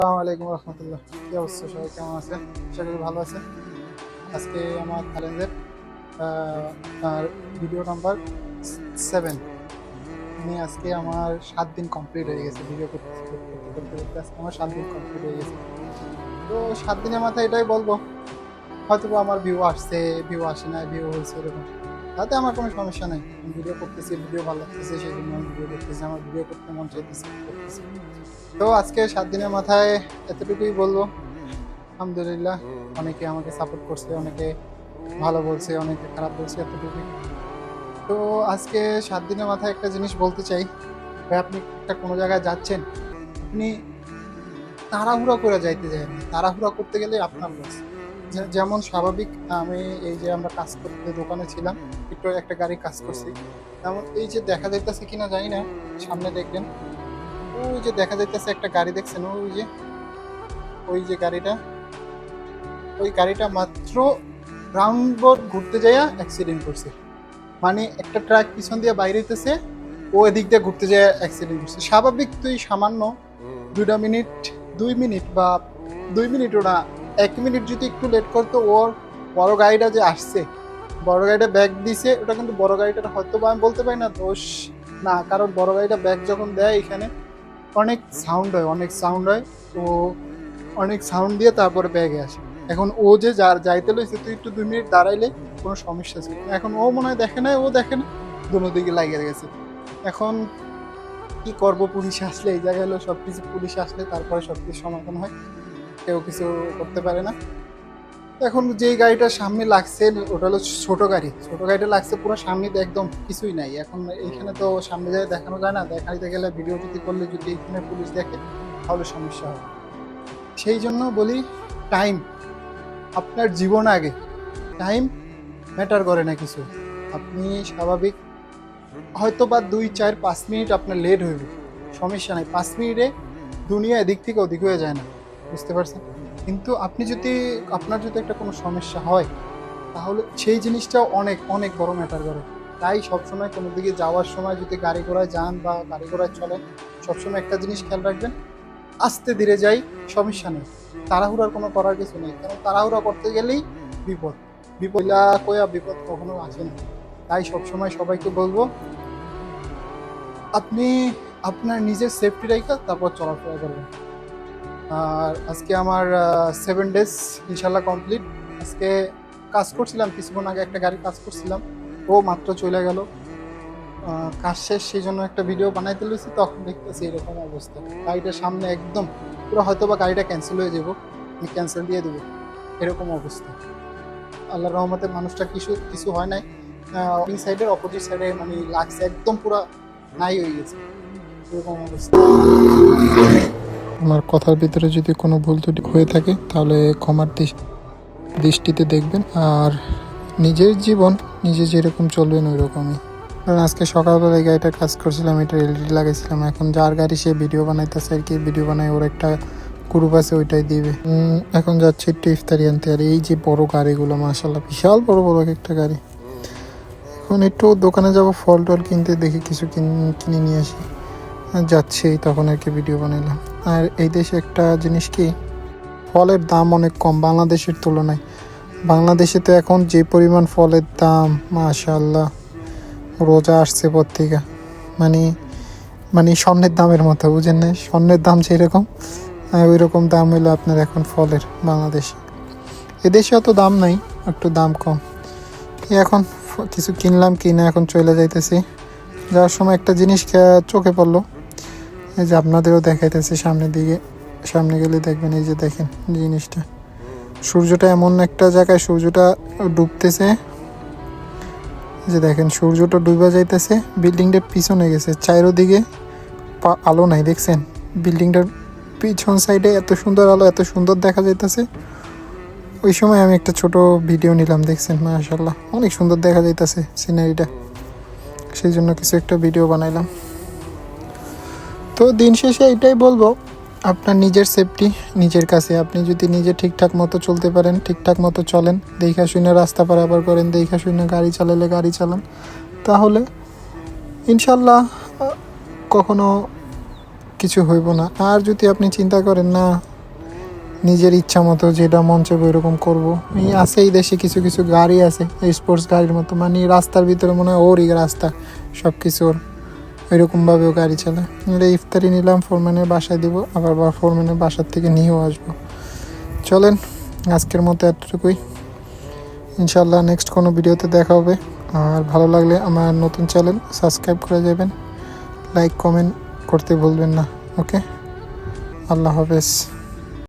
আসসালামু আলাইকুম রহমতুল্লাহ। কি অবস্থা, সবাই কেমন আছে? আশা করি ভালো আছে। আজকে আমার চ্যালেঞ্জের আর ভিডিও নাম্বার 7 নিয়ে আজকে আমার 7 দিন কমপ্লিট হয়ে গেছে। ভিডিও করতে করতে করতে করতে আজকে আমার 7 দিন কমপ্লিট হয়ে গেছে। তো 7 দিনের মাথায় এটাই বলবো, হয়তো আমার ভিউ আসছে, ভিউ আসে না, ভিউ হয়েছে এরকম, তাতে আমার কোনো সমস্যা নেই। আমি ভিডিও করতেছি, ভিডিও ভালো লাগতেছে, সেই জন্য আমি ভিডিও করতেছি। আমার ভিডিও করতে মন চাইতেছে, করতেছি। তো আজকে 7 দিনের মাথায় এতটুকুই বলবো, আলহামদুলিল্লাহ। অনেকে আমাকে সাপোর্ট করছে, অনেকে ভালো বলছে, অনেকে খারাপ বলছে, এতটুকুই। তো আজকে 7 দিনের মাথায় একটা জিনিস বলতে চাই, ভাই আপনি একটা কোনো জায়গায় যাচ্ছেন, আপনি তাড়াহুড়া করে যাইতে যান না। তাড়াহুড়া করতে গেলে আপনার লস। যেমন স্বাভাবিক, আমি এই যে আমরা কাজ করতে দোকানে ছিলাম, একটু একটা গাড়ি কাজ করছি, তেমন এই যে দেখা যাইতেছে কিনা জানি না, সামনে দেখবেন ওই যে দেখা যাইতেছে একটা গাড়ি, দেখছেন ওই যে গাড়িটা, ওই গাড়িটা মাত্র রাউন্ড বোর্ড ঘুরতে যাইয়া অ্যাক্সিডেন্ট করছে। মানে একটা ট্রাক পিছন দিয়ে বাইরে হইতেছে, ও এদিক দিয়ে ঘুরতে যায় অ্যাক্সিডেন্ট করছে। স্বাভাবিক তুই সামান্য 2 মিনিট, 2 মিনিট বা 2 মিনিট ওরা 1 মিনিট যদি একটু লেট করতো, ওর বড় গাড়িটা যে আসছে, বড় গাড়িটা ব্যাগ দিছে, ওটা কিন্তু বড় গাড়িটার হয়তো বা আমি বলতে পারি না দোষ না, কারণ বড় গাড়িটা ব্যাগ যখন দেয় এখানে অনেক সাউন্ড হয়, অনেক সাউন্ড হয়। তো অনেক সাউন্ড দিয়ে তারপরে ব্যাগে আসে। এখন ও যে যার যাইতে লইছে, তুই একটু 2 মিনিট দাঁড়াইলে কোনো সমস্যা ছিল না। এখন ও মনে হয় দেখে নাই, ও দেখে না, দুনো দিকে লাগিয়ে গেছে। এখন কি করব, পুলিশ আসলে এই জায়গায় হলো সবকিছু, পুলিশ আসলে তারপরে সবকিছু সমাধান হয়, কেউ কিছু করতে পারে না। এখন যেই গাড়িটা সামনে লাগছে ওটা হলো ছোট গাড়ি, ছোট গাড়িটা লাগছে পুরো সামনে দিয়ে, একদম কিছুই নাই। এখন এইখানে তো সামনে যায় দেখানো যায় না, দেখাইতে গেলে ভিডিও যদি করলে যদি এখানে পুলিশ দেখে তাহলে সমস্যা হবে। সেই জন্য বলি, টাইম আপনার জীবন আগে। টাইম ম্যাটার করে না কিছু। আপনি স্বাভাবিক হয়তো বা 2 4 5 মিনিট আপনার লেট হইবে, সমস্যা নাই। 5 মিনিটে দুনিয়া এদিক থেকে ওদিক হয়ে যায় না, বুঝতে পারছেন? কিন্তু আপনি যদি, আপনার যদি একটা কোনো সমস্যা হয়, তাহলে সেই জিনিসটা অনেক অনেক বড় ম্যাটার করে। তাই সবসময় কোনো দিকে যাওয়ার সময় যদি গাড়ি ঘোড়ায় যান বা গাড়ি ঘোড়ায় চলেন, সবসময় একটা জিনিস খেয়াল রাখবেন, আস্তে ধীরে যাই, সমস্যা নেই। তাড়াহুড়ার কোনো করার কিছু নেই, কারণ তাড়াহুড়া করতে গেলেই বিপদ। বিপদ কয়া বিপদ কখনো আসে না। তাই সবসময় সবাইকে বলবো, আপনি আপনার নিজের সেফটি রাখা তারপর চলাফেরা করবেন। আর আজকে আমার 7 ডেজ ইনশাল্লাহ কমপ্লিট। আজকে কাজ করছিলাম, কিছুক্ষণ আগে একটা গাড়ি কাজ করছিলাম, ও মাত্র চলে গেল। কাজ শেষ, সেই জন্য একটা ভিডিও বানাইতে লইছি, তখন দেখতেছি এরকম অবস্থা। গাড়িটার সামনে একদম পুরো, হয়তো বা গাড়িটা ক্যান্সেল হয়ে যাব, আমি ক্যান্সেল দিয়ে দেবো, এরকম অবস্থা। আল্লাহর রহমতে মানুষটা কিছু কিছু হয় নাই। সাইডের অপোজিট সাইডে মানে লাগছে, একদম পুরো নাই হয়ে গেছে, এরকম অবস্থা। আমার কথার ভিতরে যদি কোনো ভুল ত্রুটি হয়ে থাকে তাহলে ক্ষমার দৃষ্টিতে দেখবেন। আর নিজের জীবন নিজে যেরকম চলবেন ওই রকমই। কারণ আজকে সকালবেলায় গাড়িটা কাজ করছিলাম, এটা এলইডি লাগাইছিলাম। এখন যার গাড়ি সে ভিডিও বানাইতেছে আর কি, ভিডিও বানায় ওর একটা গ্রুপ আছে, ওইটাই দিবে। এখন যাচ্ছে একটু ইফতারি আনতে। আর এই যে বড় গাড়িগুলো, মাশাল্লাহ বিশাল বড় বড় একটা গাড়ি। এখন একটু দোকানে যাব, ফল টল কিনতে, দেখি কিছু কিনে নিয়ে আসি। যাচ্ছি তখন আর কি ভিডিও বানাইলাম। আর এই দেশে একটা জিনিস কি, ফলের দাম অনেক কম বাংলাদেশের তুলনায়। বাংলাদেশে তো এখন যে পরিমাণ ফলের দাম, মাশাআল্লাহ, রোজা আসছে পত্রিকা, মানে মানে স্বর্ণের দামের মতো, বুঝেন না? স্বর্ণের দাম যেরকম, ওই রকম দাম হইলো আপনার এখন ফলের বাংলাদেশে। এদেশে অত দাম নাই, একটু দাম কম। এখন কিছু কিনলাম, কিনে এখন চলে যাইতেছি। যাওয়ার সময় একটা জিনিস চোখে পড়লো, এই যে আপনাদেরও দেখাইতেছে সামনের দিকে, সামনে গেলে দেখবেন। এই যে দেখেন জিনিসটা, সূর্যটা এমন একটা জায়গায়, সূর্যটা ডুবতেছে, যে দেখেন সূর্যটা ডুবে যাইতেছে, বিল্ডিংটার পিছনে গেছে, চারিদিকে আলো নাই, দেখছেন? বিল্ডিংটার পিছন সাইডে এত সুন্দর আলো, এত সুন্দর দেখা যাইতেছে। ওই সময় আমি একটা ছোট ভিডিও নিলাম, দেখছেন? মাশাআল্লাহ অনেক সুন্দর দেখা যাইতেছে সিনারিটা, সেই জন্য কিছু একটা ভিডিও বানাইলাম। তো দিন শেষে এটাই বলবো, আপনার নিজের সেফটি নিজের কাছে। আপনি যদি নিজে ঠিকঠাক মতো চলতে পারেন, ঠিকঠাক মতো চলেন, দেখা শুনে রাস্তা পারাপার করেন, দেখা শুনে গাড়ি চালালে গাড়ি চালান, তাহলে ইনশাল্লাহ কখনো কিছু হইব না। আর যদি আপনি চিন্তা করেন না নিজের ইচ্ছা মতো যেটা মন চাইবে ওইরকম করবো। এই আছে এই দেশে কিছু কিছু গাড়ি আছে স্পোর্টস গাড়ির মতো, মানে রাস্তার ভিতরে মনে হয় ওরই রাস্তা, সব কিছু ওর, ওইরকমভাবেও গাড়ি চালায়। আমরা ইফতারি নিলাম, ফোরম্যানের বাসায় দিব, আবার ফোরম্যানের বাসার থেকে নিয়েও আসবো। চলেন আজকের মতো এতটুকুই, ইনশাল্লাহ নেক্সট কোনো ভিডিওতে দেখা হবে। আর ভালো লাগলে আমার নতুন চ্যানেল সাবস্ক্রাইব করে যাবেন, লাইক কমেন্ট করতে ভুলবেন না। ওকে, আল্লাহ হাফেজ।